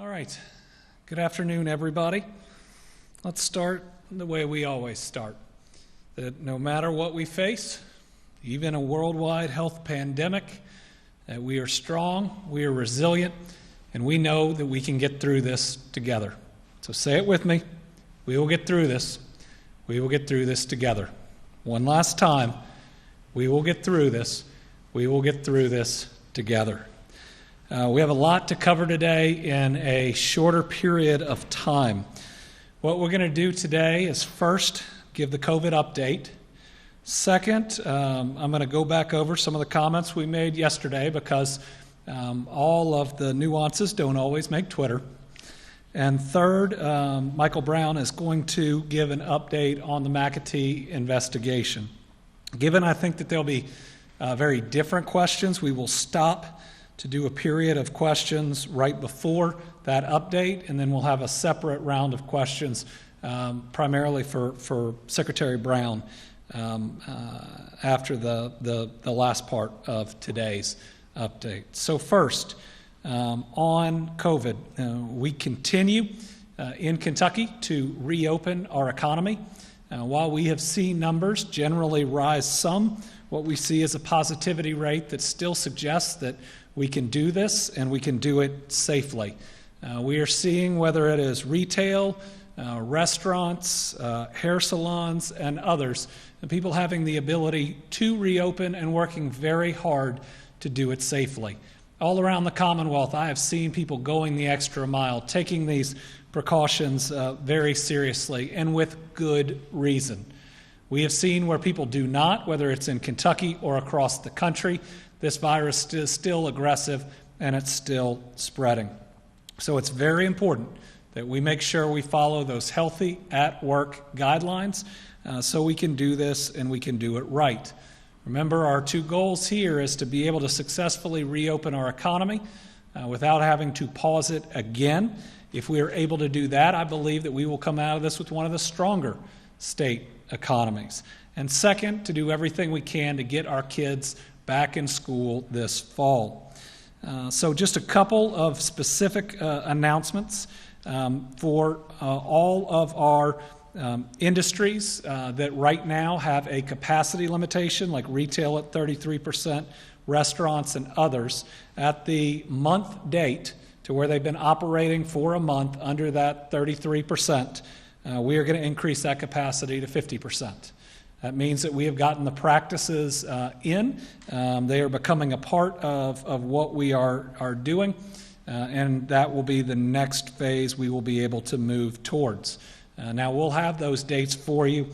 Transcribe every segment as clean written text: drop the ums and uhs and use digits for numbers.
All right. Good afternoon, everybody. Let's start the way we always start. That no matter what we face, even a worldwide health pandemic, that we are strong, we are resilient, and we know that we can get through this together. So say it with me. We will get through this. We will get through this together. One last time. We will get through this. We will get through this together. We have a lot to cover today in a shorter period of time. What we're going to do today is first give the COVID update. Second, I'm going to go back over some of the comments we made yesterday because all of the nuances don't always make Twitter. And third, Michael Brown is going to give an update on the McAtee investigation. Given I think that there'll be very different questions, we will stop to do a period of questions right before that update, and then we'll have a separate round of questions primarily for Secretary Brown after the last part of today's update. So first, on COVID, we continue in Kentucky to reopen our economy. While we have seen numbers generally rise some, what we see is a positivity rate that still suggests that we can do this and we can do it safely. We are seeing, whether it is retail, restaurants, hair salons, and others, people having the ability to reopen and working very hard to do it safely. All around the Commonwealth, I have seen people going the extra mile, taking these precautions very seriously and with good reason. We have seen where people do not, whether it's in Kentucky or across the country. This virus is still aggressive and it's still spreading. So it's very important that we make sure we follow those healthy at-work guidelines so we can do this and we can do it right. Remember, our two goals here is to be able to successfully reopen our economy without having to pause it again. If we are able to do that, I believe that we will come out of this with one of the stronger state economies. And second, to do everything we can to get our kids back in school this fall. So just a couple of specific announcements for all of our industries that right now have a capacity limitation, like retail at 33%, restaurants and others. At the month date to where they've been operating for a month under that 33%, we are going to increase that capacity to 50%. That means that we have gotten the practices in. They are becoming a part of what we are doing, and that will be the next phase we will be able to move towards. Now, we'll have those dates for you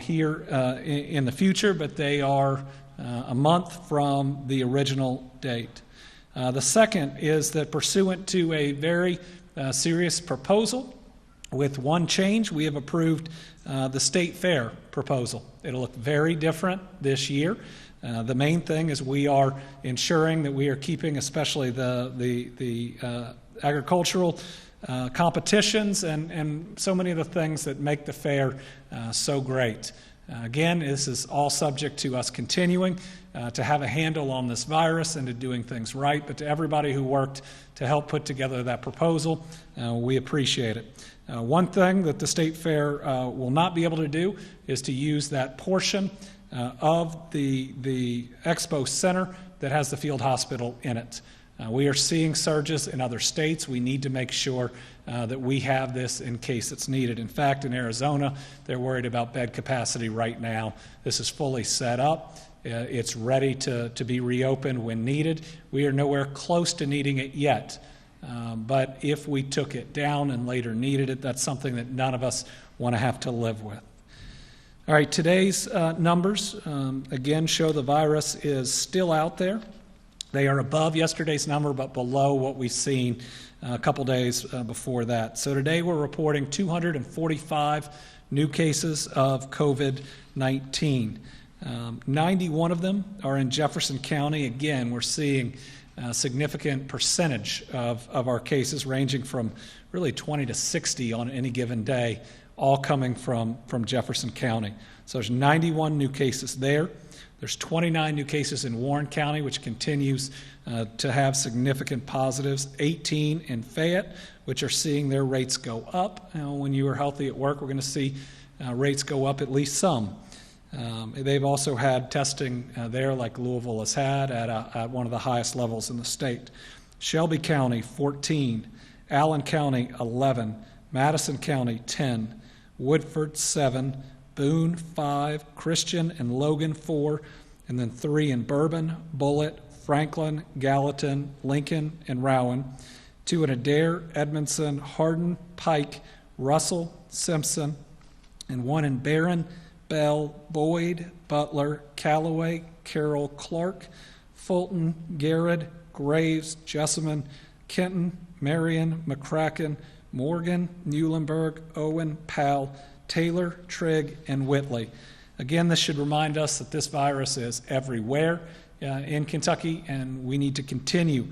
here in the future, but they are a month from the original date. The second is that pursuant to a very serious proposal, with one change, we have approved the state fair proposal. It'll look very different this year. The main thing is we are ensuring that we are keeping especially the agricultural competitions and so many of the things that make the fair so great. Again, this is all subject to us continuing to have a handle on this virus and to doing things right, but to everybody who worked to help put together that proposal, we appreciate it. One thing that the State Fair will not be able to do is to use that portion of the Expo Center that has the field hospital in it. We are seeing surges in other states. We need to make sure that we have this in case it's needed. In fact, in Arizona, they're worried about bed capacity right now. This is fully set up. It's ready to be reopened when needed. We are nowhere close to needing it yet. But if we took it down and later needed it, that's something that none of us want to have to live with. All right, today's numbers, again, show the virus is still out there. They are above yesterday's number, but below what we've seen a couple days before that. So today we're reporting 245 new cases of COVID-19. 91 of them are in Jefferson County. Again, we're seeing a significant percentage of our cases ranging from really 20 to 60 on any given day, all coming from Jefferson County. So there's 91 new cases there. There's 29 new cases in Warren County, which continues to have significant positives. 18 in Fayette, which are seeing their rates go up. When you are healthy at work, we're going to see rates go up at least some. They've also had testing there, like Louisville has had, at one of the highest levels in the state. Shelby County, 14. Allen County, 11. Madison County, 10. Woodford, 7. Boone, 5. Christian and Logan, 4. And then 3 in Bourbon, Bullitt, Franklin, Gallatin, Lincoln, and Rowan. 2 in Adair, Edmondson, Hardin, Pike, Russell, Simpson, and 1 in Barron, Bell, Boyd, Butler, Callaway, Carroll, Clark, Fulton, Garrett, Graves, Jessamine, Kenton, Marion, McCracken, Morgan, Muhlenberg, Owen, Powell, Taylor, Trigg, and Whitley. Again, this should remind us that this virus is everywhere in Kentucky, and we need to continue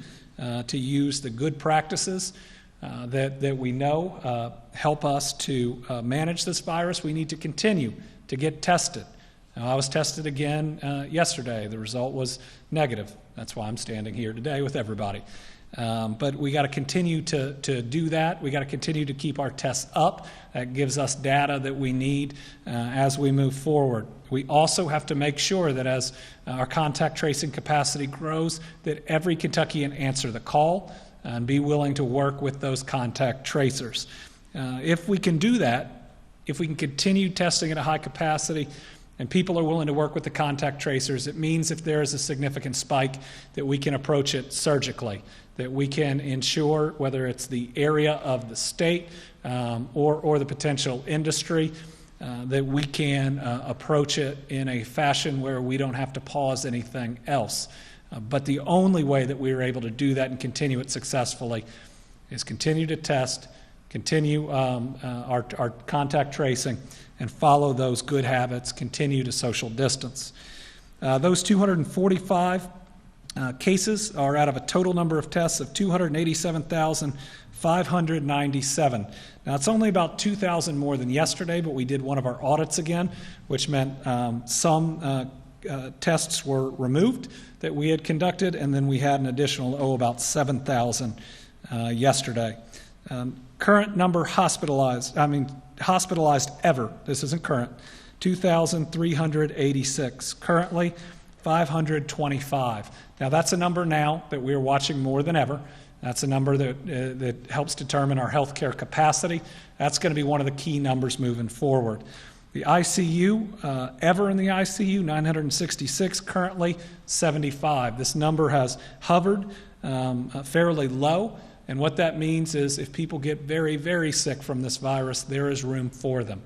to use the good practices that we know help us to manage this virus. We need to continue to get tested. Now, I was tested again yesterday. The result was negative. That's why I'm standing here today with everybody. But we got to continue to do that. We got to continue to keep our tests up. That gives us data that we need as we move forward. We also have to make sure that as our contact tracing capacity grows, that every Kentuckian answer the call and be willing to work with those contact tracers. If we can do that, if we can continue testing at a high capacity, and people are willing to work with the contact tracers, it means if there is a significant spike that we can approach it surgically, that we can ensure, whether it's the area of the state or the potential industry, that we can approach it in a fashion where we don't have to pause anything else. But the only way that we are able to do that and continue it successfully is continue to test, continue our contact tracing, and follow those good habits, continue to social distance. Those 245 cases are out of a total number of tests of 287,597. Now, it's only about 2,000 more than yesterday, but we did one of our audits again, which meant some tests were removed that we had conducted, and then we had an additional, about 7,000 yesterday. Current number hospitalized ever, this isn't current, 2,386. Currently, 525. Now, that's a number now that we're watching more than ever. That's a number that helps determine our healthcare capacity. That's going to be one of the key numbers moving forward. The ICU, ever in the ICU, 966, currently 75. This number has hovered fairly low, and what that means is if people get very, very sick from this virus, there is room for them.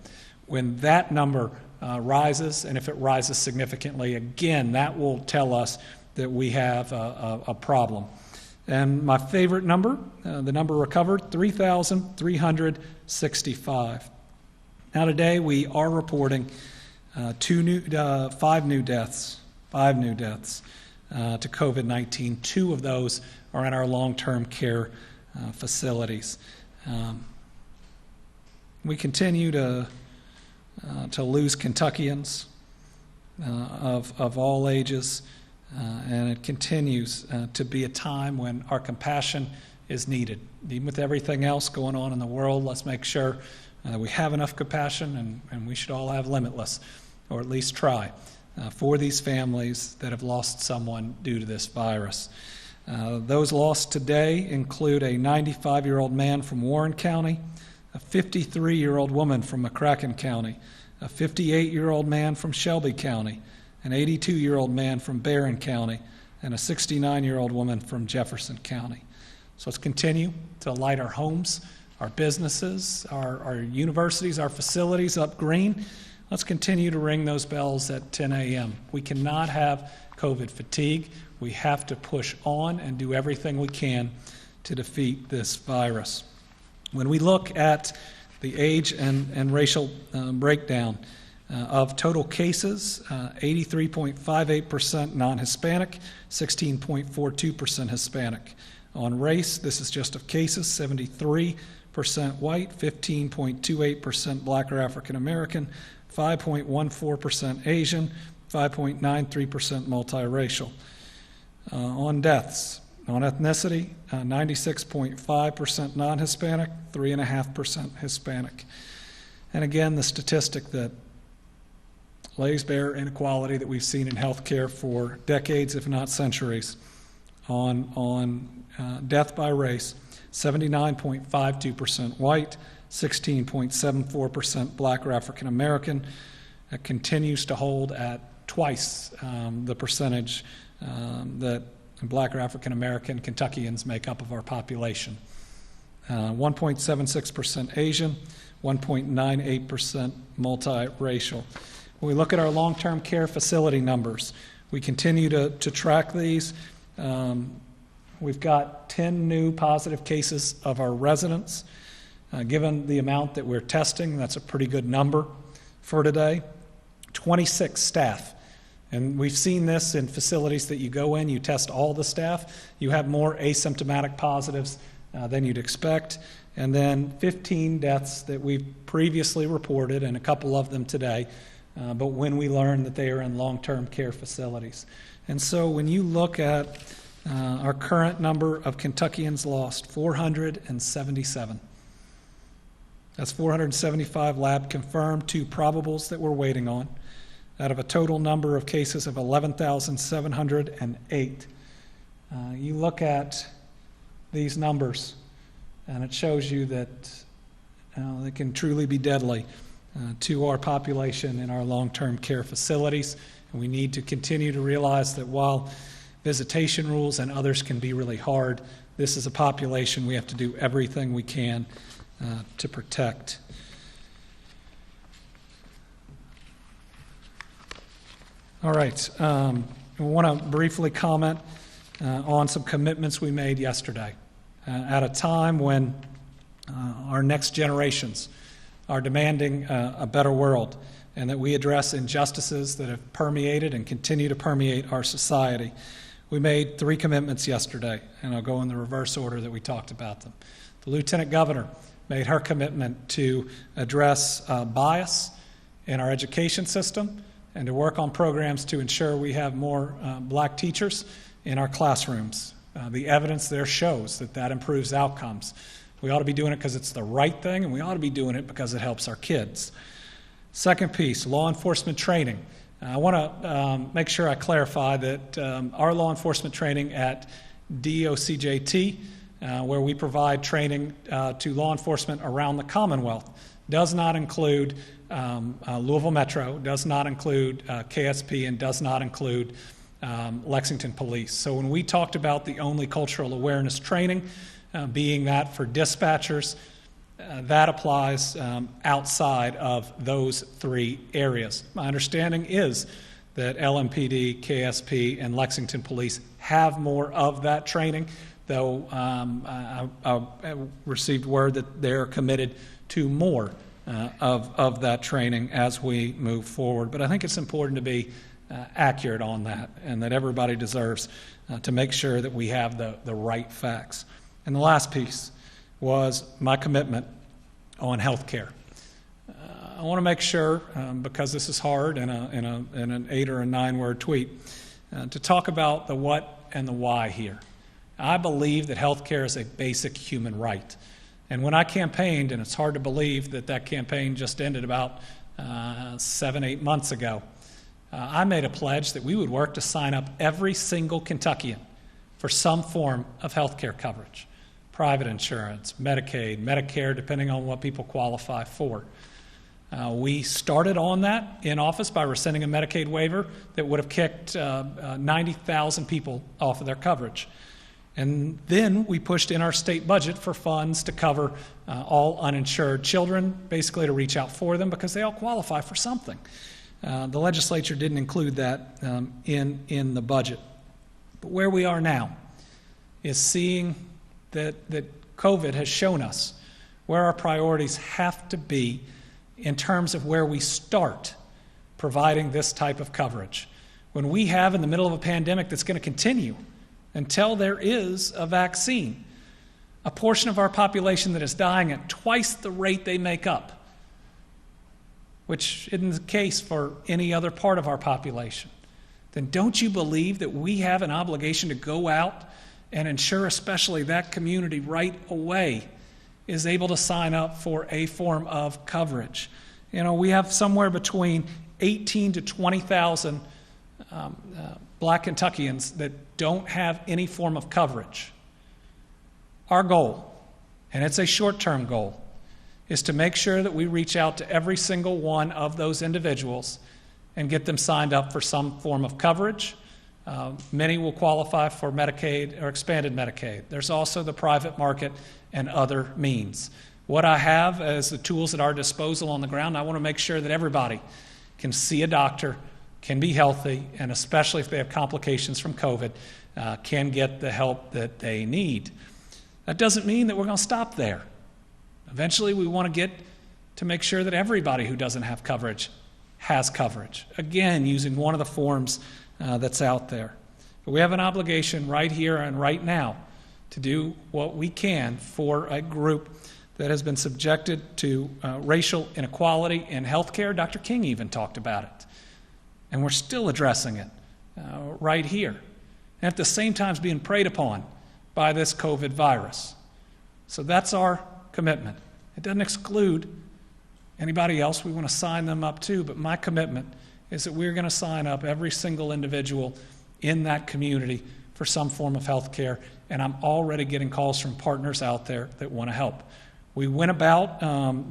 When that number rises, and if it rises significantly, again, that will tell us that we have a problem. And my favorite number, the number recovered, 3,365. Now today we are reporting 5 new deaths to COVID-19. 2 of those are in our long-term care facilities. We continue to lose Kentuckians of all ages, and it continues to be a time when our compassion is needed. Even with everything else going on in the world, let's make sure we have enough compassion, and we should all have limitless, or at least try, for these families that have lost someone due to this virus. Those lost today include a 95-year-old man from Warren County, a 53-year-old woman from McCracken County, a 58-year-old man from Shelby County, an 82-year-old man from Barron County, and a 69-year-old woman from Jefferson County. So let's continue to light our homes, our businesses, our universities, our facilities up green. Let's continue to ring those bells at 10 a.m. We cannot have COVID fatigue. We have to push on and do everything we can to defeat this virus. When we look at the age and racial breakdown of total cases, 83.58% non-Hispanic, 16.42% Hispanic. On race, this is just of cases, 73% white, 15.28% black or African American, 5.14% Asian, 5.93% multiracial. On deaths, on ethnicity, 96.5% non-Hispanic, 3.5% Hispanic. And again, the statistic that lays bare inequality that we've seen in healthcare for decades, if not centuries, on death by race, 79.52% white, 16.74% black or African American. It continues to hold at twice the percentage that black or African American Kentuckians make up of our population. 1.76% Asian, 1.98% multiracial. When we look at our long-term care facility numbers, we continue to track these. We've got 10 new positive cases of our residents. Given the amount that we're testing, that's a pretty good number for today. 26 staff. And we've seen this in facilities that you go in, you test all the staff, you have more asymptomatic positives than you'd expect. And then 15 deaths that we've previously reported, and a couple of them today, but when we learn that they are in long-term care facilities. And so when you look at our current number of Kentuckians lost, 477. That's 475 lab confirmed, 2 probables that we're waiting on, out of a total number of cases of 11,708. You look at these numbers, and it shows you that they can truly be deadly to our population in our long-term care facilities. And we need to continue to realize that while visitation rules and others can be really hard, this is a population we have to do everything we can to protect. All right. I want to briefly comment on some commitments we made yesterday at a time when our next generations are demanding a better world, and that we address injustices that have permeated and continue to permeate our society. We made 3 commitments yesterday, and I'll go in the reverse order that we talked about them. The Lieutenant Governor made her commitment to address bias in our education system and to work on programs to ensure we have more black teachers in our classrooms. The evidence there shows that that improves outcomes. We ought to be doing it because it's the right thing, and we ought to be doing it because it helps our kids. Second piece, law enforcement training. I want to make sure I clarify that our law enforcement training at DOCJT, where we provide training to law enforcement around the Commonwealth, does not include Louisville Metro, does not include KSP, and does not include Lexington Police. So when we talked about the only cultural awareness training being that for dispatchers, that applies outside of those 3 areas. My understanding is that LMPD, KSP, and Lexington Police have more of that training, though I received word that they're committed to more of that training as we move forward. But I think it's important to be accurate on that, and that everybody deserves to make sure that we have the right facts. And the last piece was my commitment on health care. I want to make sure, because this is hard in an 8 or 9 word tweet, to talk about the what and the why here. I believe that health care is a basic human right. And when I campaigned, and it's hard to believe that that campaign just ended about 7-8 months ago, I made a pledge that we would work to sign up every single Kentuckian for some form of health care coverage. Private insurance, Medicaid, Medicare, depending on what people qualify for. We started on that in office by rescinding a Medicaid waiver that would have kicked 90,000 people off of their coverage. And then we pushed in our state budget for funds to cover all uninsured children, basically to reach out for them because they all qualify for something. The legislature didn't include that in the budget. But where we are now is seeing that COVID has shown us where our priorities have to be in terms of where we start providing this type of coverage. When we have in the middle of a pandemic that's going to continue until there is a vaccine, a portion of our population that is dying at twice the rate they make up. which isn't the case for any other part of our population, then don't you believe that we have an obligation to go out and ensure especially that community right away is able to sign up for a form of coverage? We have somewhere between 18 to 20,000 Black Kentuckians that don't have any form of coverage. Our goal, and it's a short-term goal, is to make sure that we reach out to every single one of those individuals and get them signed up for some form of coverage. Many will qualify for Medicaid or expanded Medicaid. There's also the private market and other means. What I have as the tools at our disposal on the ground, I want to make sure that everybody can see a doctor, can be healthy, and especially if they have complications from COVID, can get the help that they need. That doesn't mean that we're going to stop there. Eventually, we want to get to make sure that everybody who doesn't have coverage has coverage. Again, using one of the forms that's out there. But we have an obligation right here and right now to do what we can for a group that has been subjected to racial inequality in healthcare. Dr. King even talked about it. And we're still addressing it right here. And at the same time, it's being preyed upon by this COVID virus. So that's our commitment. It doesn't exclude anybody else. We want to sign them up too, but my commitment is that we're going to sign up every single individual in that community for some form of health care, and I'm already getting calls from partners out there that want to help. We went about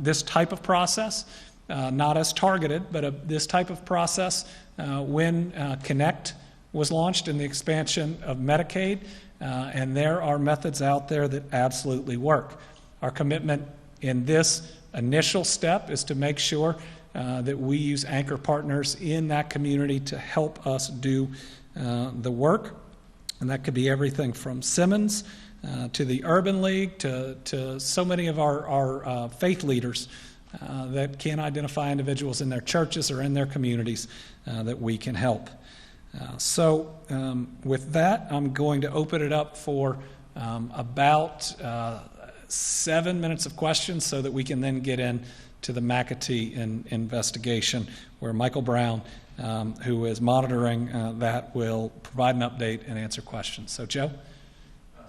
this type of process, not as targeted, but this type of process when Connect was launched in the expansion of Medicaid, and there are methods out there that absolutely work. Our commitment in this initial step is to make sure that we use anchor partners in that community to help us do the work. And that could be everything from Simmons to the Urban League to so many of our faith leaders that can identify individuals in their churches or in their communities that we can help. So with that, I'm going to open it up for about 7 minutes of questions so that we can then get into the McAtee investigation where Michael Brown, who is monitoring that, will provide an update and answer questions. So, Joe?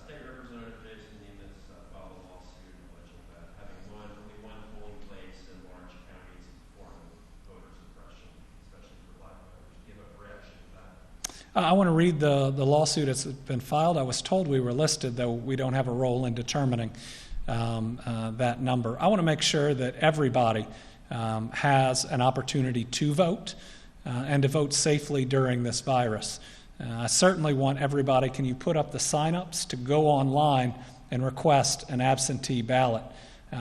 State Representative Jason Nemeth filed a lawsuit alleging that having only one polling place in Orange County is a form of voter suppression, especially for Black voters. Do you have a reaction to that? I want to read the lawsuit that's been filed. I was told we were listed, though we don't have a role in determining that number. I want to make sure that everybody has an opportunity to vote and to vote safely during this virus. I certainly want everybody, can you put up the sign-ups to go online and request an absentee ballot?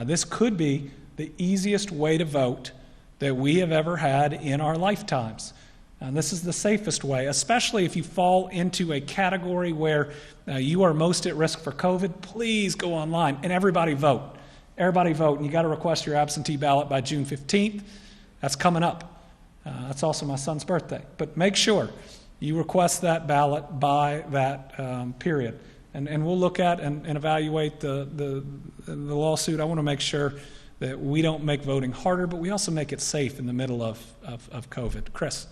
This could be the easiest way to vote that we have ever had in our lifetimes. And this is the safest way, especially if you fall into a category where you are most at risk for COVID. Please go online and everybody vote. Everybody vote, and you got to request your absentee ballot by June 15th. That's coming up. That's also my son's birthday. But make sure you request that ballot by that period. And we'll look at and evaluate the lawsuit. I want to make sure that we don't make voting harder, but we also make it safe in the middle of COVID. Chris?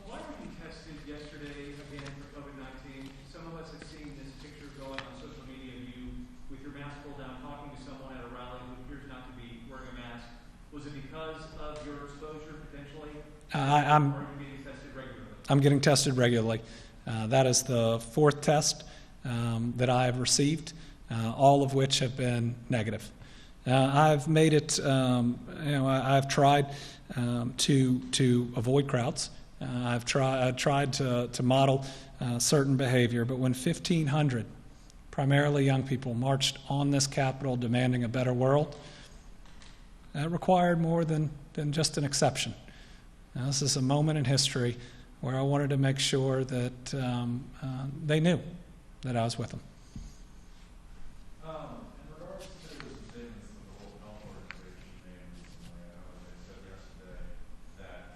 Why were you tested yesterday again for COVID-19? Some of us have seen this picture going on social media of you with your mask pulled down, talking to someone at a rally who appears not to be wearing a mask. Was it because of your exposure, potentially? Or are you getting tested regularly? I'm getting tested regularly. That is the fourth test that I have received, all of which have been negative. I've made it, I've tried to avoid crowds. I've tried to model certain behavior, but when 1,500, primarily young people, marched on this Capitol demanding a better world, that required more than just an exception. Now, this is a moment in history where I wanted to make sure that they knew that I was with them. In regards to the statements that the World Health Organization made recently, they said yesterday that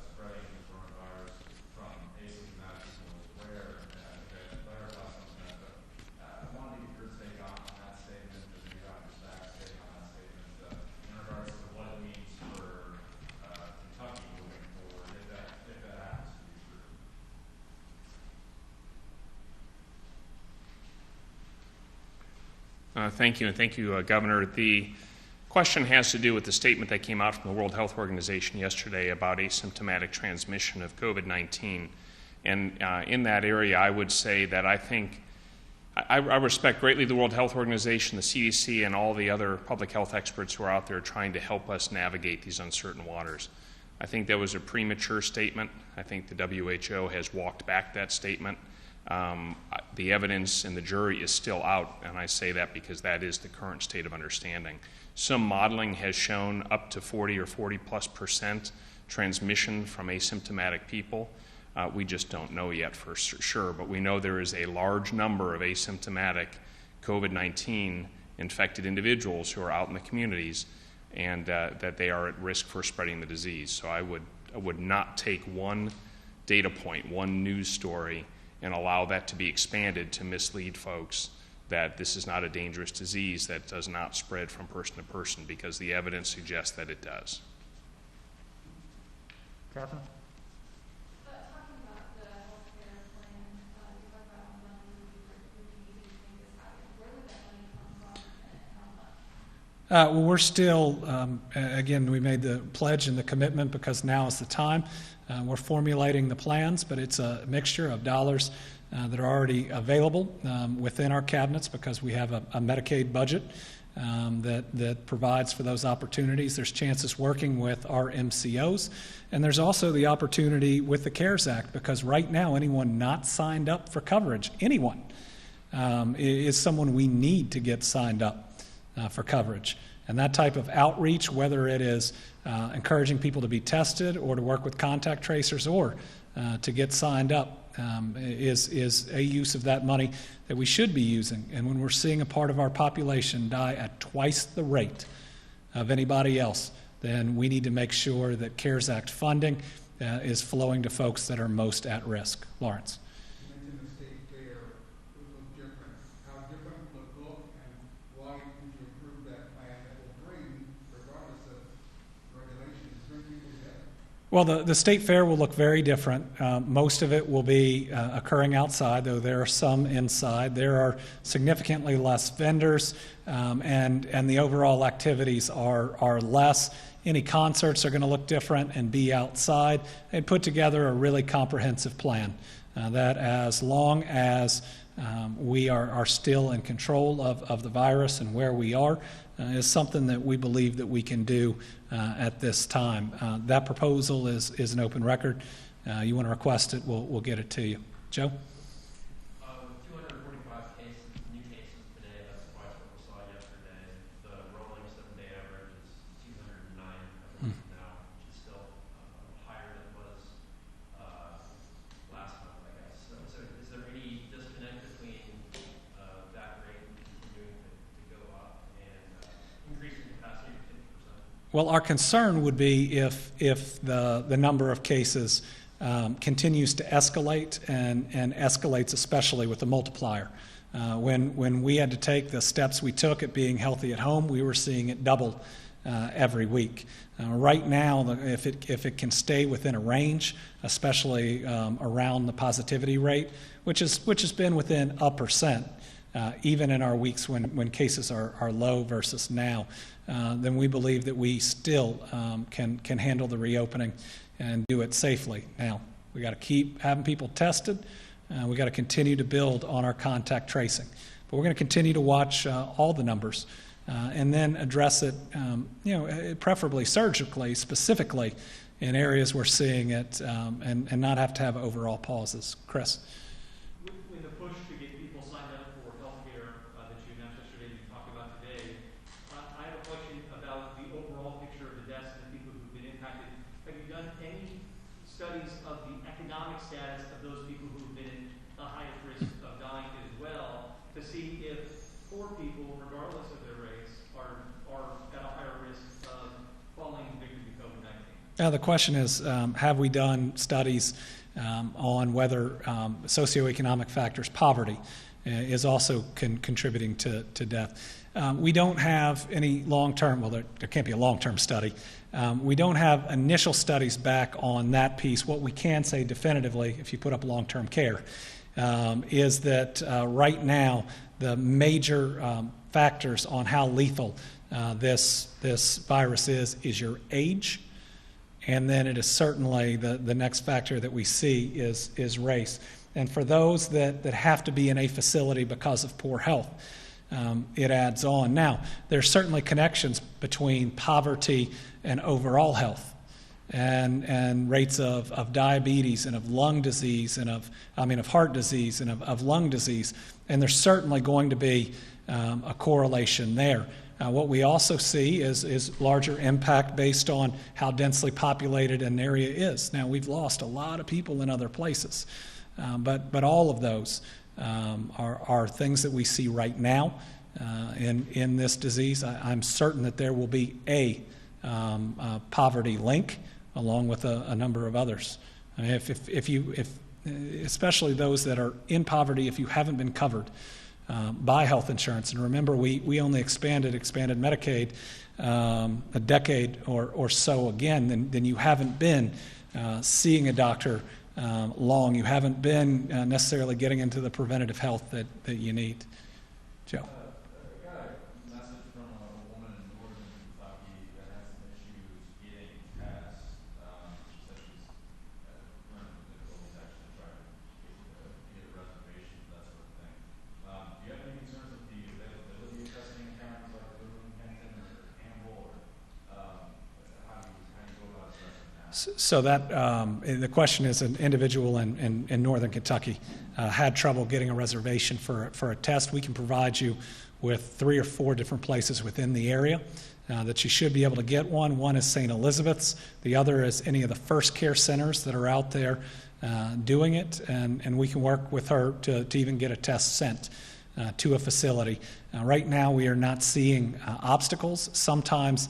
spreading the coronavirus from asymptomatic people is rare, and they clarify something that I wanted to get your take on that statement, because you got your staff's take on that statement, in regards to what it means for Thank you, and thank you, Governor. The question has to do with the statement that came out from the World Health Organization yesterday about asymptomatic transmission of COVID-19. And in that area, I would say that I think I respect greatly the World Health Organization, the CDC, and all the other public health experts who are out there trying to help us navigate these uncertain waters. I think that was a premature statement. I think the WHO has walked back that statement. The evidence and the jury is still out, and I say that because that is the current state of understanding. Some modeling has shown up to 40 or 40+% transmission from asymptomatic people. We just don't know yet for sure, but we know there is a large number of asymptomatic COVID-19 infected individuals who are out in the communities, and that they are at risk for spreading the disease. So I would not take one data point, one news story, and allow that to be expanded to mislead folks that this is not a dangerous disease that does not spread from person to person, because the evidence suggests that it does. Catherine? Talking about the healthcare plan, you talked about how money would be used to make this happen. Where would that money come from and how much? Well, we're still, again, we made the pledge and the commitment because now is the time. We're formulating the plans, but it's a mixture of dollars that are already available within our cabinets because we have a Medicaid budget that provides for those opportunities. There's chances working with our MCOs, and there's also the opportunity with the CARES Act, because right now anyone not signed up for coverage, anyone, is someone we need to get signed up for coverage. And that type of outreach, whether it is encouraging people to be tested or to work with contact tracers or to get signed up, is a use of that money that we should be using. And when we're seeing a part of our population die at twice the rate of anybody else, then we need to make sure that CARES Act funding is flowing to folks that are most at risk. Lawrence. You mentioned the state fair would look different. How different would it look, and why would you approve that plan that will bring, regardless of regulations, bring people together? Well, the state fair will look very different. Most of it will be occurring outside, though there are some inside. There are significantly less vendors, and the overall activities are less. Any concerts are going to look different and be outside, and put together a really comprehensive plan that, as long as we are still in control of the virus and where we are, is something that we believe that we can do at this time. That proposal is an open record. You want to request it, we'll get it to you. Joe? 245 new cases today. That's twice what we saw yesterday. The rolling 7-day average is 209 now, which is still higher than it was last month, I guess. So is there any disconnect between that rate continuing to go up and increasing capacity to 50%? Well, our concern would be if the number of cases continues to escalate and escalates, especially with the multiplier. When we had to take the steps we took at being healthy at home, we were seeing it double every week. Right now, if it can stay within a range, especially around the positivity rate, which has been within a percent, even in our weeks when cases are low versus now, then we believe that we still can handle the reopening and do it safely. Now, we got to keep having people tested. We got to continue to build on our contact tracing. But we're going to continue to watch all the numbers and then address it, preferably surgically, specifically in areas we're seeing it, and not have to have overall pauses. Chris? With the push to get people signed up for healthcare that you announced yesterday and you talked about today, I have a question about the overall picture of the deaths and the people who've been impacted. Have you done any studies of the economic status of those people who've been at the highest risk of dying as well, to see if poor people, regardless of their race, are at a higher risk of falling victim to COVID-19? The question is, have we done studies on whether socioeconomic factors, poverty, is also contributing to death? We don't have any long-term, well, there can't be a long-term study. We don't have initial studies back on that piece. What we can say definitively, if you put up long-term care, is that right now the major factors on how lethal this virus is your age, and then it is certainly the next factor that we see is race. And for those that have to be in a facility because of poor health, it adds on. Now, there's certainly connections between poverty and overall health, and rates of diabetes and of lung disease and of heart disease and of lung disease. And there's certainly going to be a correlation there. What we also see is larger impact based on how densely populated an area is. Now, we've lost a lot of people in other places, but all of those are things that we see right now in this disease. I'm certain that there will be a poverty link along with a number of others. I mean, if especially those that are in poverty, if you haven't been covered by health insurance, and remember, we only expanded Medicaid a decade or so again, then you haven't been seeing a doctor long. You haven't been necessarily getting into the preventative health that you need. Joe. I got a message from a woman in northern Kentucky that has some issues getting tests. She said she's running into difficulties actually trying to get a reservation, that sort of thing. Do you have any concerns with the availability of testing in counties like Boone, Kenton, or Campbell, or how do you go about addressing that? So that the question is, an individual in northern Kentucky had trouble getting a reservation for a test. We can provide you with 3 or 4 different places within the area that you should be able to get one. One is St. Elizabeth's. The other is any of the first care centers that are out there doing it, and we can work with her to even get a test sent to a facility. Right now, we are not seeing obstacles. Sometimes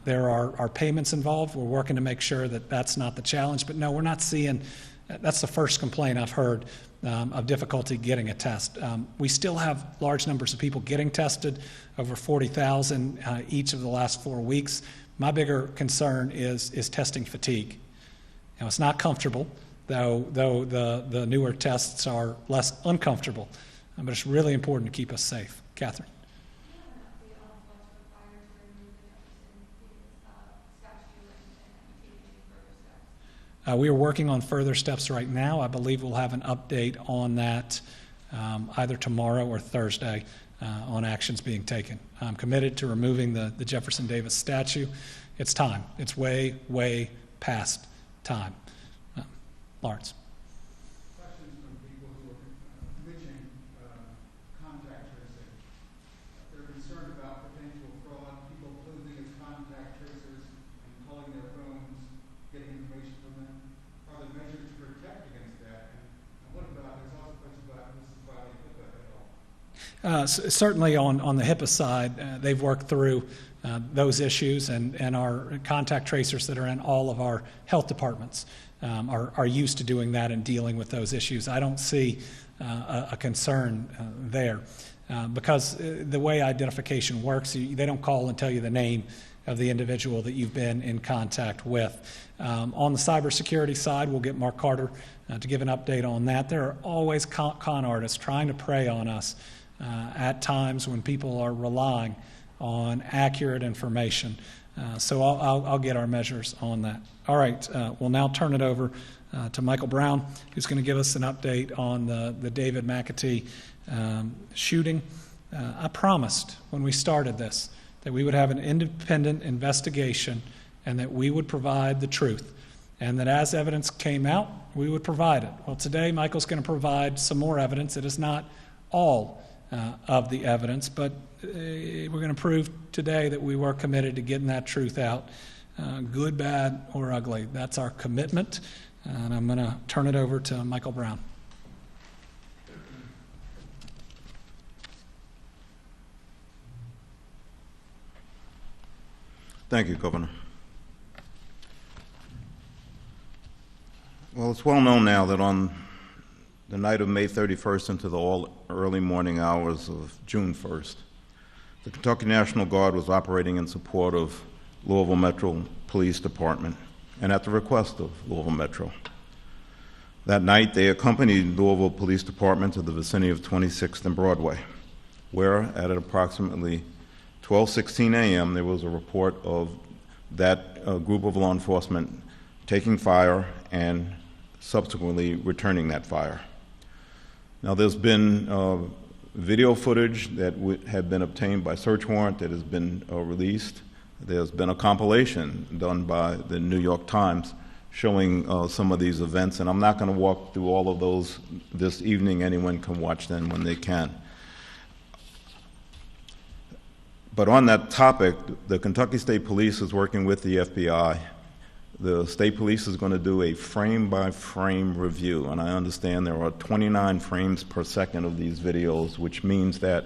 there are payments involved. We're working to make sure that that's not the challenge. But no, we're not seeing, that's the first complaint I've heard of difficulty getting a test. We still have large numbers of people getting tested, over 40,000 each of the last 4 weeks. My bigger concern is testing fatigue. Now, it's not comfortable, though the newer tests are less uncomfortable. But it's really important to keep us safe. Catherine. We are working on further steps right now. I believe we'll have an update on that either tomorrow or Thursday on actions being taken. I'm committed to removing the Jefferson Davis statue. It's time. It's way, way past time. Lawrence. Questions from people who are mentioning contact tracing. They're concerned about potential fraud, people posing as contact tracers and calling their phones, getting information from them. Are there measures to protect against that? And what about, there's also questions about this is violating HIPAA at all? Certainly on the HIPAA side, they've worked through those issues, and our contact tracers that are in all of our health departments are used to doing that and dealing with those issues. I don't see a concern there because the way identification works, they don't call and tell you the name of the individual that you've been in contact with. On the cybersecurity side, we'll get Mark Carter to give an update on that. There are always con artists trying to prey on us at times when people are relying on accurate information. So I'll get our measures on that. All right, we'll now turn it over to Michael Brown, who's going to give us an update on the David McAtee shooting. I promised when we started this that we would have an independent investigation and that we would provide the truth, and that as evidence came out, we would provide it. Well, today Michael's going to provide some more evidence. It is not all of the evidence, but we're going to prove today that we were committed to getting that truth out, good, bad, or ugly. That's our commitment, and I'm going to turn it over to Michael Brown. Thank you, Governor. Well, it's well known now that on the night of May 31st into the early morning hours of June 1st, the Kentucky National Guard was operating in support of Louisville Metro Police Department and at the request of Louisville Metro. That night, they accompanied Louisville Police Department to the vicinity of 26th and Broadway. where at approximately 12:16 a.m. there was a report of that group of law enforcement taking fire and subsequently returning that fire. Now, there's been video footage that had been obtained by search warrant that has been released. There's been a compilation done by the New York Times showing some of these events, and I'm not going to walk through all of those this evening. Anyone can watch them when they can. But on that topic, the Kentucky State Police is working with the FBI. The state police is going to do a frame-by-frame review, and I understand there are 29 frames per second of these videos, which means that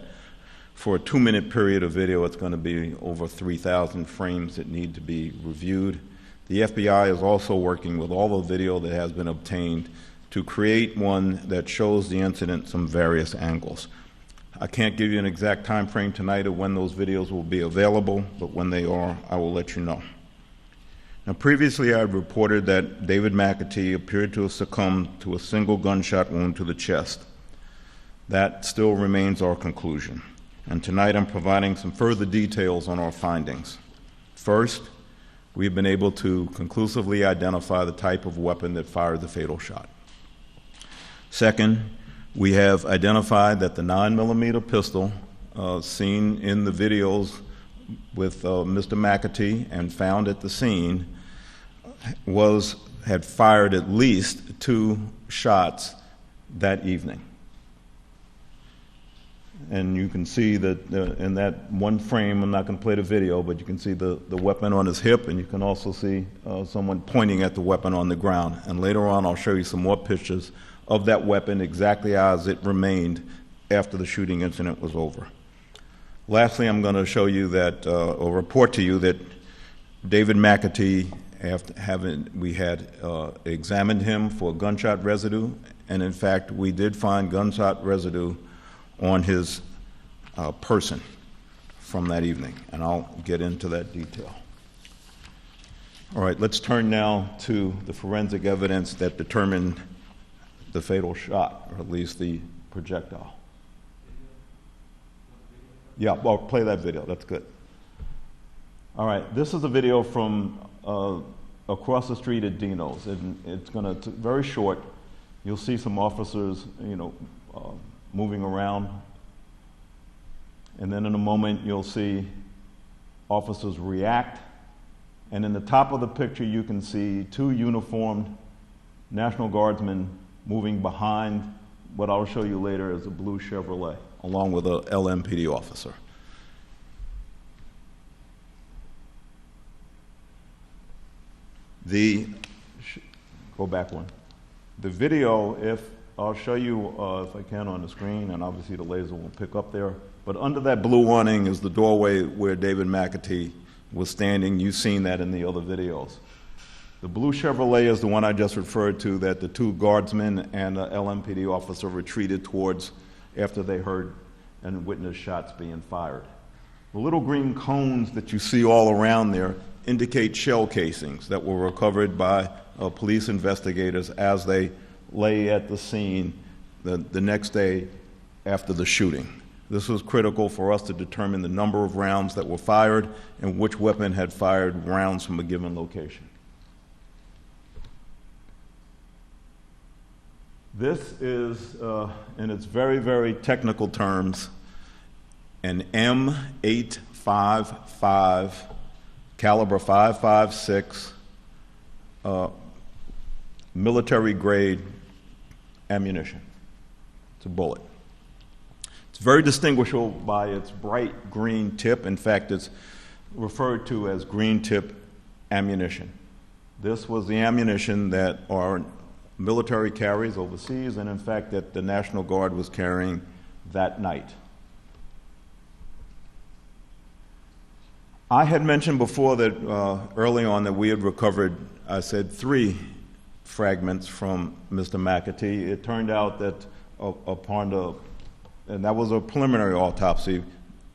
for a 2-minute period of video, it's going to be over 3,000 frames that need to be reviewed. The FBI is also working with all the video that has been obtained to create one that shows the incident from various angles. I can't give you an exact time frame tonight of when those videos will be available, but when they are, I will let you know. Now, previously I reported that David McAtee appeared to have succumbed to a single gunshot wound to the chest. That still remains our conclusion. And tonight I'm providing some further details on our findings. First, we've been able to conclusively identify the type of weapon that fired the fatal shot. Second, we have identified that the 9mm pistol seen in the videos with Mr. McAtee and found at the scene had fired at least 2 shots that evening. And you can see that in that one frame, I'm not going to play the video, but you can see the weapon on his hip, and you can also see someone pointing at the weapon on the ground. And later on, I'll show you some more pictures of that weapon exactly as it remained after the shooting incident was over. Lastly, I'm going to show you that, or report to you that David McAtee, we had examined him for gunshot residue, and in fact, we did find gunshot residue on his person from that evening, and I'll get into that detail. All right, let's turn now to the forensic evidence that determined the fatal shot, or at least the projectile. Yeah, well, play that video. That's good. All right, this is a video from across the street at Dino's, and it's going to very short. You'll see some officers, moving around, and then in a moment you'll see officers react, and in the top of the picture you can see 2 uniformed National Guardsmen moving behind what I'll show you later is a blue Chevrolet, along with a LMPD officer. Go back one. The video, I'll show you if I can on the screen, and obviously the laser won't pick up there, but under that blue awning is the doorway where David McAtee was standing. You've seen that in the other videos. The blue Chevrolet is the one I just referred to that the 2 guardsmen and the LMPD officer retreated towards after they heard and witnessed shots being fired. The little green cones that you see all around there indicate shell casings that were recovered by police investigators as they lay at the scene the next day after the shooting. This was critical for us to determine the number of rounds that were fired and which weapon had fired rounds from a given location. This is, in its very, very technical terms, an M855 caliber 5.56 military-grade ammunition. It's a bullet. It's very distinguishable by its bright green tip. In fact, it's referred to as green tip ammunition. This was the ammunition that our military carries overseas, and in fact that the National Guard was carrying that night. I had mentioned before that early on that we had recovered, I said, 3 fragments from Mr. McAtee. It turned out that and that was a preliminary autopsy,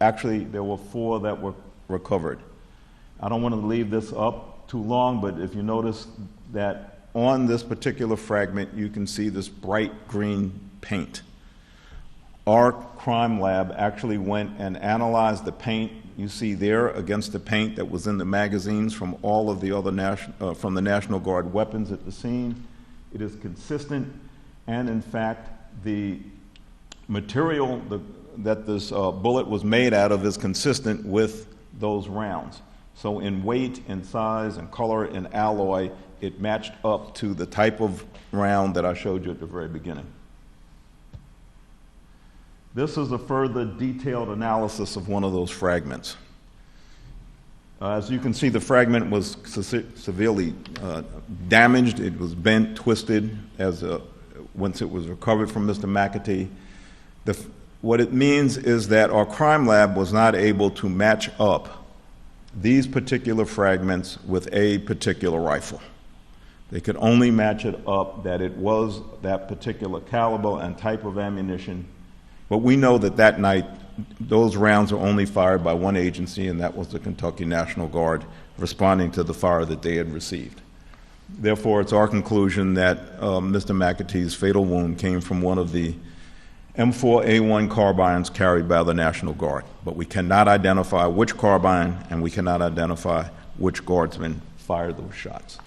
actually there were 4 that were recovered. I don't want to leave this up too long, but if you notice that on this particular fragment, you can see this bright green paint. our crime lab actually went and analyzed the paint you see there against the paint that was in the magazines from all of the other from the National Guard weapons at the scene. It is consistent, and in fact, the material that this bullet was made out of is consistent with those rounds. So in weight, in size, and color, and alloy, it matched up to the type of round that I showed you at the very beginning. This is a further detailed analysis of one of those fragments. As you can see, the fragment was severely damaged. It was bent, twisted, once it was recovered from Mr. McAtee. What it means is that our crime lab was not able to match up these particular fragments with a particular rifle. They could only match it up that it was that particular caliber and type of ammunition. But we know that that night, those rounds were only fired by one agency, and that was the Kentucky National Guard, responding to the fire that they had received. Therefore, it's our conclusion that Mr. McAtee's fatal wound came from one of the M4A1 carbines carried by the National Guard. But we cannot identify which carbine, and we cannot identify which guardsman fired those shots.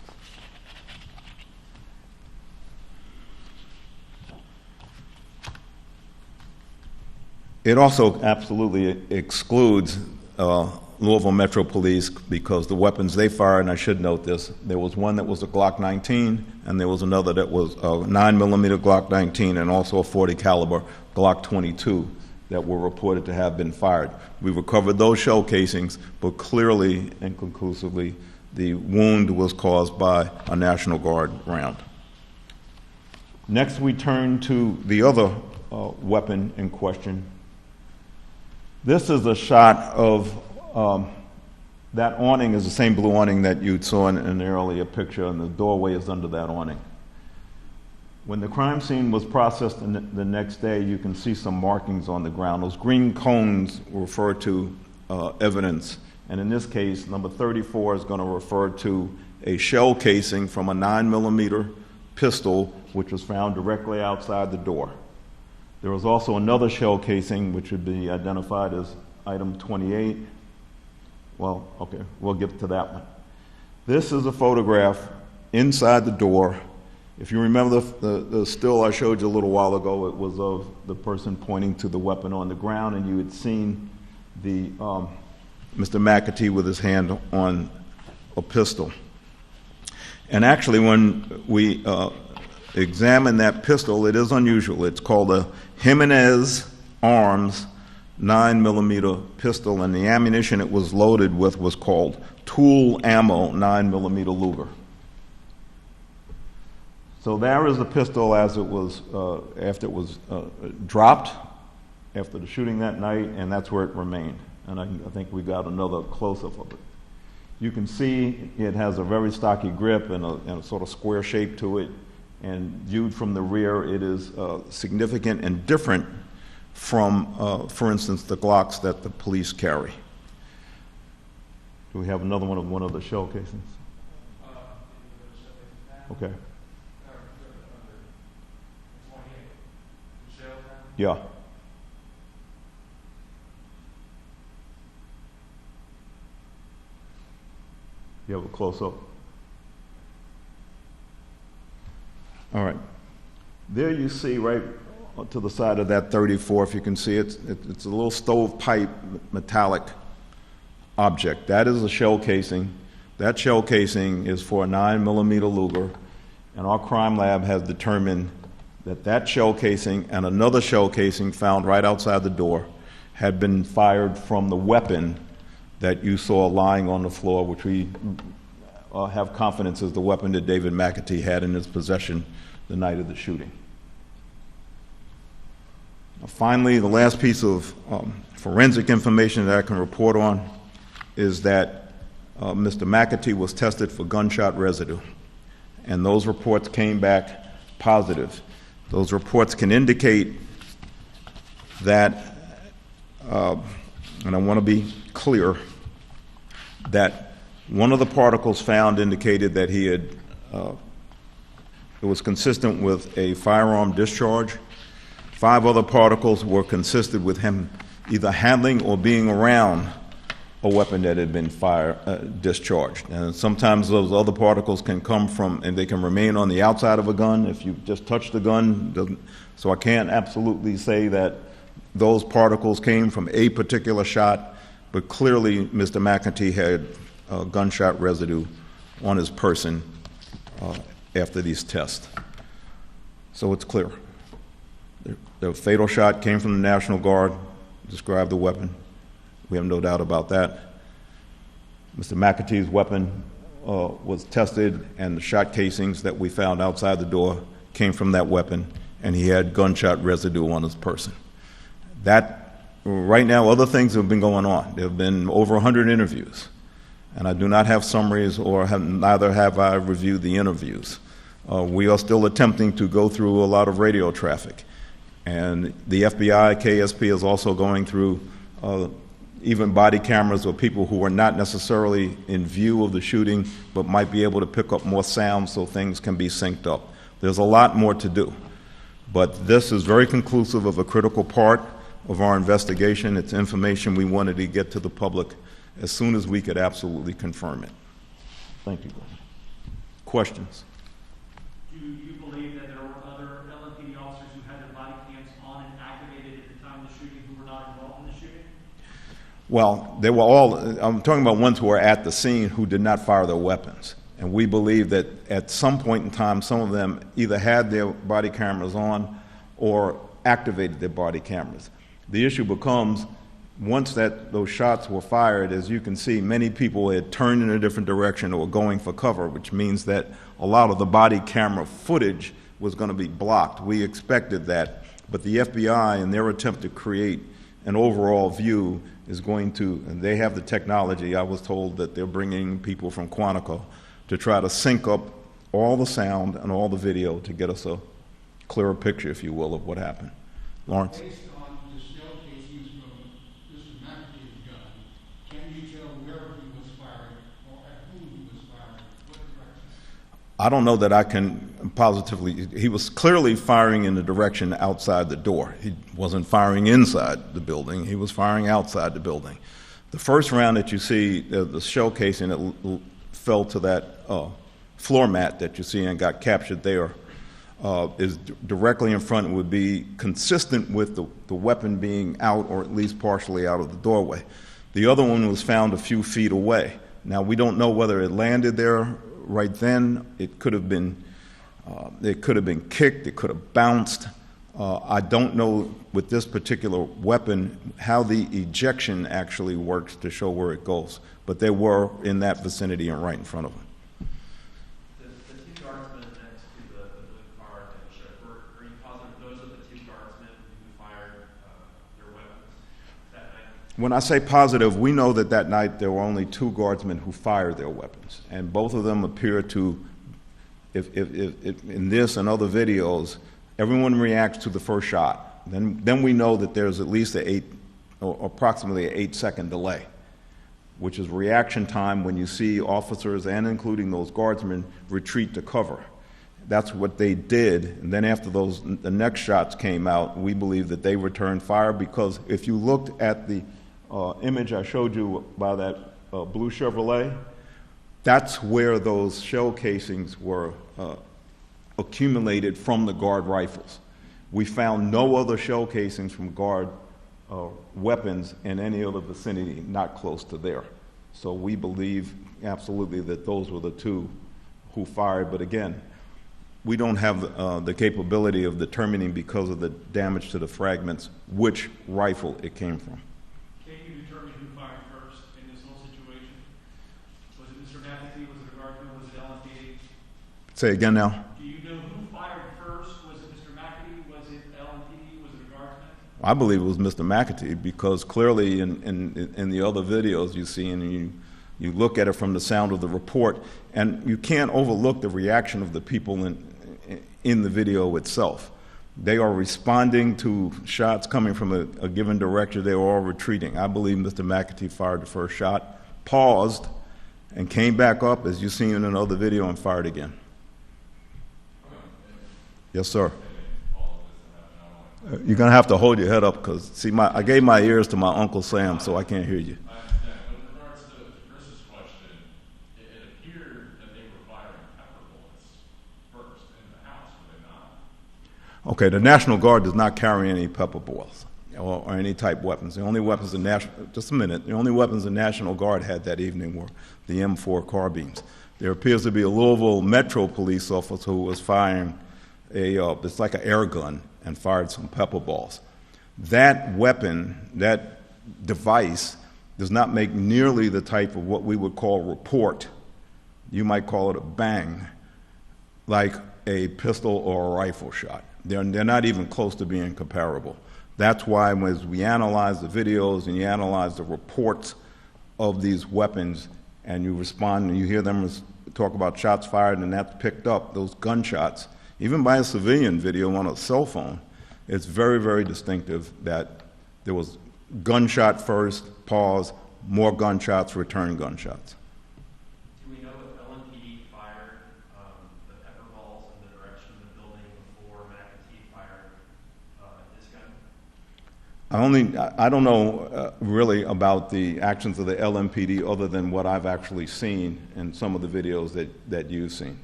It also absolutely excludes Louisville Metro Police because the weapons they fired, and I should note this, there was one that was a Glock 19, and there was another that was a 9mm Glock 19 and also a .40 caliber Glock 22 that were reported to have been fired. We recovered those shell casings, but clearly and conclusively the wound was caused by a National Guard round. Next, we turn to the other weapon in question. This is a shot of that awning is the same blue awning that you saw in an earlier picture, and the doorway is under that awning. When the crime scene was processed the next day, you can see some markings on the ground. Those green cones refer to evidence, and in this case, number 34 is going to refer to a shell casing from a 9mm pistol, which was found directly outside the door. There was also another shell casing, which would be identified as item 28. Well, okay, we'll get to that one. This is a photograph inside the door. If you remember the still I showed you a little while ago, it was of the person pointing to the weapon on the ground, and you had seen the Mr. McAtee with his hand on a pistol. And actually, when we examine that pistol, it is unusual. It's called a Jimenez Arms 9mm pistol, and the ammunition it was loaded with was called Tool Ammo 9mm Luger. So there is the pistol as it was after it was dropped after the shooting that night, and that's where it remained. And I think we got another close-up of it. You can see it has a very stocky grip and a sort of square shape to it. And viewed from the rear, it is significant and different from, for instance, the Glocks that the police carry. Do we have another one of the shell casings? Okay. Yeah. You have a close-up? All right. There you see right to the side of that 34, if you can see it, it's a little stovepipe metallic object. That is a shell casing. That shell casing is for a 9mm Luger, and our crime lab has determined that that shell casing and another shell casing found right outside the door had been fired from the weapon that you saw lying on the floor, which we have confidence is the weapon that David McAtee had in his possession the night of the shooting. Finally, the last piece of forensic information that I can report on is that Mr. McAtee was tested for gunshot residue, and those reports came back positive. Those reports can indicate that, and I want to be clear, that one of the particles found indicated that he had, it was consistent with a firearm discharge. 5 other particles were consistent with him either handling or being around a weapon that had been discharged. And sometimes those other particles can come from, and they can remain on the outside of a gun if you just touch the gun. So I can't absolutely say that those particles came from a particular shot, but clearly Mr. McAtee had gunshot residue on his person after these tests. So it's clear. The fatal shot came from the National Guard, described the weapon. We have no doubt about that. Mr. McAtee's weapon was tested, and the shot casings that we found outside the door came from that weapon, and he had gunshot residue on his person. That, right now, other things have been going on. There have been over 100 interviews, and I do not have summaries, or neither have I reviewed the interviews. We are still attempting to go through a lot of radio traffic, and the FBI, KSP is also going through even body cameras of people who are not necessarily in view of the shooting, but might be able to pick up more sound so things can be synced up. There's a lot more to do, but this is very conclusive of a critical part of our investigation. It's information we wanted to get to the public as soon as we could absolutely confirm it. Thank you. Questions? Do you believe that there were other LMPD officers who had their body cams on and activated at the time of the shooting who were not involved in the shooting? Well, they were all, I'm talking about ones who were at the scene who did not fire their weapons. And we believe that at some point in time, some of them either had their body cameras on or activated their body cameras. The issue becomes, once those shots were fired, as you can see, many people had turned in a different direction or were going for cover, which means that a lot of the body camera footage was going to be blocked. We expected that, but the FBI, in their attempt to create an overall view, is going to, and they have the technology. I was told that they're bringing people from Quantico to try to sync up all the sound and all the video to get us a clearer picture, if you will, of what happened. Lawrence? Based on the shell casings from Mr. McAtee's gun, can you tell where he was firing or at whom he was firing? What direction? I don't know that I can positively, he was clearly firing in the direction outside the door. He wasn't firing inside the building, he was firing outside the building. The first round that you see, the shell casing that fell to that floor mat that you see and got captured there, is directly in front and would be consistent with the weapon being out or at least partially out of the doorway. The other one was found a few feet away. Now, we don't know whether it landed there right then. It could have been kicked, it could have bounced. I don't know with this particular weapon how the ejection actually works to show where it goes, but they were in that vicinity and right in front of them. The two guardsmen next to the blue car that showed, are you positive those are the two guardsmen who fired their weapons that night? When I say positive, we know that that night there were only 2 guardsmen who fired their weapons, and both of them appear to, if in this and other videos, everyone reacts to the first shot. Then we know that there's at least approximately an 8-second delay, which is reaction time when you see officers, and including those guardsmen, retreat to cover. That's what they did, and then after the next shots came out, we believe that they returned fire, because if you looked at the image I showed you by that blue Chevrolet, that's where those shell casings were accumulated from the Guard rifles. We found no other shell casings from Guard weapons in any other vicinity, not close to there. So we believe absolutely that those were the 2 who fired, but again, we don't have the capability of determining, because of the damage to the fragments, which rifle it came from. Can you determine who fired first in this whole situation? Was it Mr. McAtee? Was it a guardsman? Was it LMPD? Say again now. Do you know who fired first? Was it Mr. McAtee? Was it LMPD? Was it a guardsman? I believe it was Mr. McAtee, because clearly in the other videos you see, and you look at it from the sound of the report, and you can't overlook the reaction of the people in the video itself. They are responding to shots coming from a given direction. They were all retreating. I believe Mr. McAtee fired the first shot, paused, and came back up, as you see in another video, and fired again. Yes, sir. You're going to have to hold your head up because, see, I gave my ears to my Uncle Sam, so I can't hear you. I understand, but in regards to Chris's question, it appeared that they were firing pepper bullets first in the house, were they not? Okay, the National Guard does not carry any pepper balls or any type weapons. The only weapons just a minute, the only weapons the National Guard had that evening were the M4 carbines. There appears to be a Louisville Metro police officer who was firing it's like an air gun, and fired some pepper balls. That weapon, that device, does not make nearly the type of what we would call report. You might call it a bang, like a pistol or a rifle shot. They're not even close to being comparable. That's why as we analyze the videos and you analyze the reports of these weapons and you respond and you hear them talk about shots fired and that's picked up, those gunshots, even by a civilian video on a cell phone, it's very, very distinctive that there was gunshot first, pause, more gunshots, return gunshots. Do we know if LMPD fired the pepper balls in the direction of the building before McAtee fired his gun? I don't know really about the actions of the LMPD other than what I've actually seen in some of the videos that you've seen.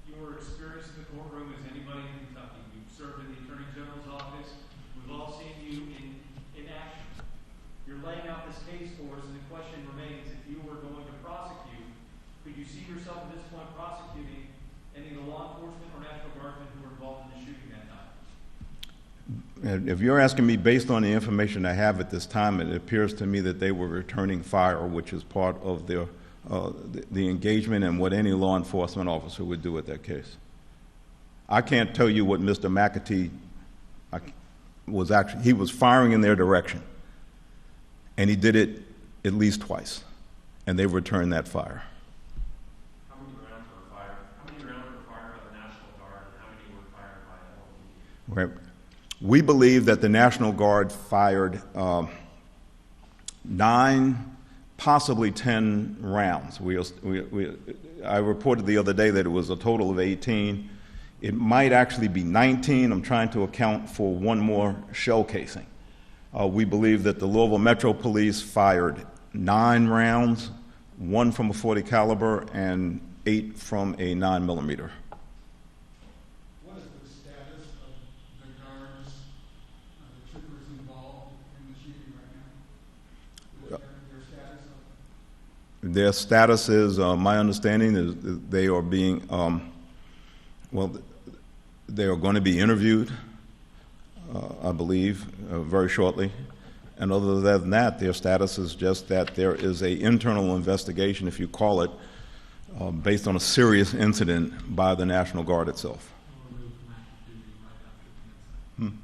Your experience in the courtroom as anybody in Kentucky. You've served in the Attorney General's office. We've all seen you in action. You're laying out this case for us, and the question remains, if you were going to prosecute, could you see yourself at this point prosecuting any of the law enforcement or National Guardsmen who were involved in the shooting that night? If you're asking me based on the information I have at this time, it appears to me that they were returning fire, which is part of the engagement and what any law enforcement officer would do with that case. I can't tell you what Mr. McAtee he was firing in their direction, and he did it at least twice, and they returned that fire. How many rounds were fired? How many rounds were fired by the National Guard, and how many were fired by LMPD? Right. We believe that the National Guard fired 9, possibly 10 rounds. I reported the other day that it was a total of 18. It might actually be 19. I'm trying to account for one more shell casing. We believe that the Louisville Metro Police fired 9 rounds, 1 from a .40 caliber and 8 from a 9mm. What is the status of the guards, the troopers involved in the shooting right now? Their status of Their status is, my understanding is they are being, they are going to be interviewed, I believe, very shortly. And other than that, their status is just that there is an internal investigation, if you call it, based on a serious incident by the National Guard itself. removed from active duty right after the incident.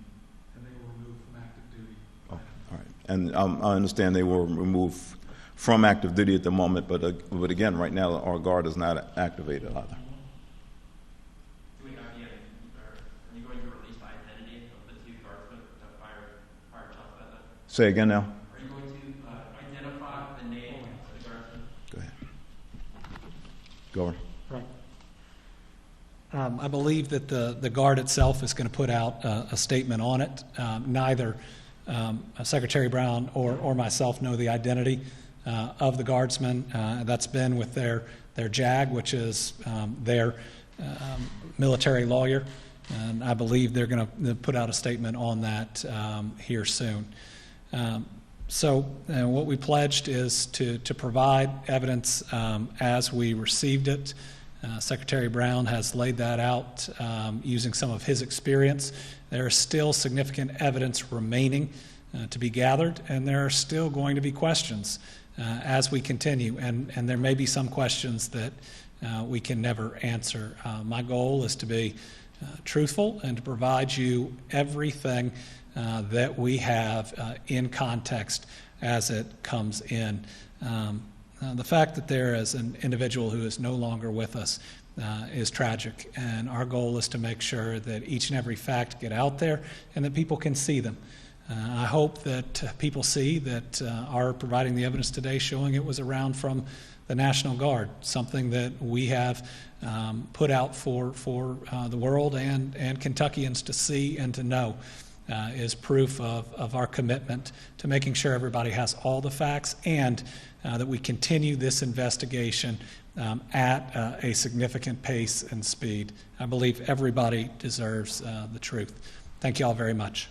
And they were removed from active duty. Oh, all right. And I understand they were removed from active duty at the moment, but again, right now, our guard is not activated either. Do we have are you going to release the identity of the 2 guardsmen that fired shots that night? Say again now? Are you going to identify the name of the guardsmen? Go ahead. Governor. Right. I believe that the Guard itself is going to put out a statement on it. Neither Secretary Brown or myself know the identity of the Guardsmen. That's been with their JAG, which is their military lawyer. And I believe they're going to put out a statement on that here soon. So what we pledged is to provide evidence as we received it. Secretary Brown has laid that out using some of his experience. There is still significant evidence remaining to be gathered, and there are still going to be questions as we continue, and there may be some questions that we can never answer. My goal is to be truthful and to provide you everything that we have in context as it comes in. The fact that there is an individual who is no longer with us is tragic, and our goal is to make sure that each and every fact get out there and that people can see them. I hope that people see that our providing the evidence today showing it was around from the National Guard, something that we have put out for the world and Kentuckians to see and to know, is proof of our commitment to making sure everybody has all the facts, and that we continue this investigation at a significant pace and speed. I believe everybody deserves the truth. Thank you all very much.